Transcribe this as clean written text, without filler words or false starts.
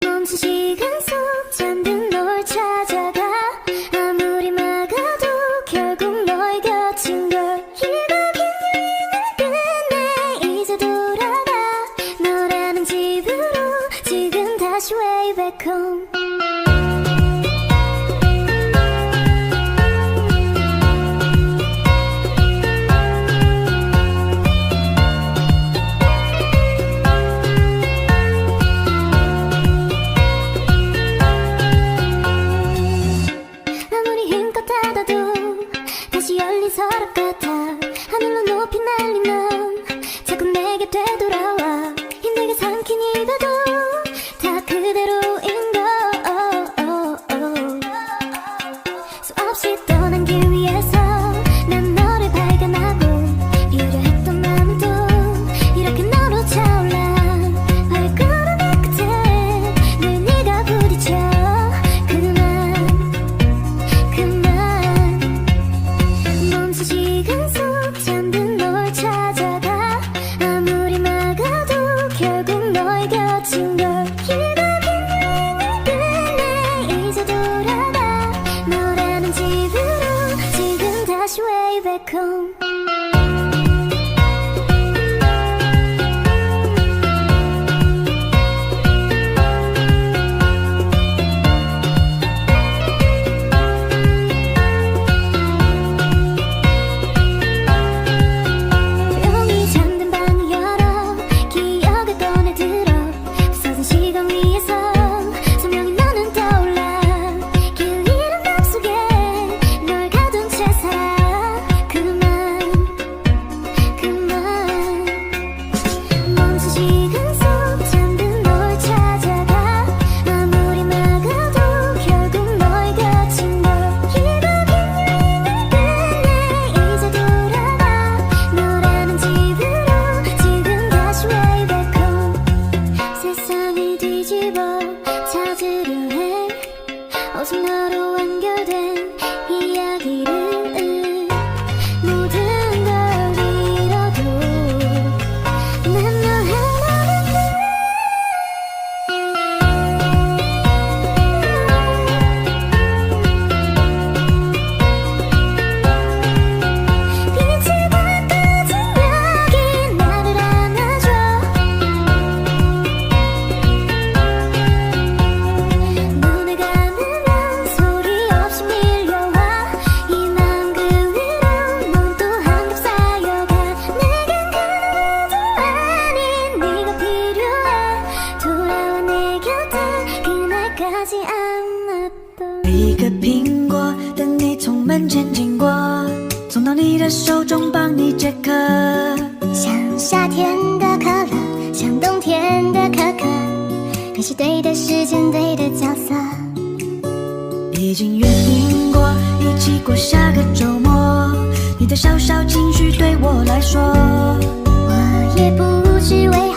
멈춘 시간 속 잠든 널 찾아가 아무리 막아도 결국 너의 곁인 걸 길고 긴 여행을 끝내 이제 돌아가 너라는 집으로 지금 다시 way back home. 다시 열린 서랍 같아 하늘로 높이 날리면 자꾸 내게 되돌아와 힘들게 삼킨 입에도 다 그대로인 걸 수없이 떠난 길 위에서 난 너를 발견하고 이러려 했던 마음은 또 이렇게 너로 차올라 발걸음의 끝에 늘 네가 부딪혀 멈춘 시간 속 잠든 널 찾아가 아무리 막아도 결국 너의 곁인 걸 길고 긴 여행을 끝내 이제 돌아가 너라는 집으로 지금 다시 way back home. 찾으려 해 오직 너로 완결된 이야기를 모든 걸 잃어도 난 너 하나는 빛이 다 꺼진 여기 나를 안아줘一个苹果等你从门前经过，送到你的手中帮你解渴。像夏天的可乐，像冬天的可可，可是对的时间，对的角色。已经约定过一起过下个周末，你的小小情绪对我来说，我也不知为何。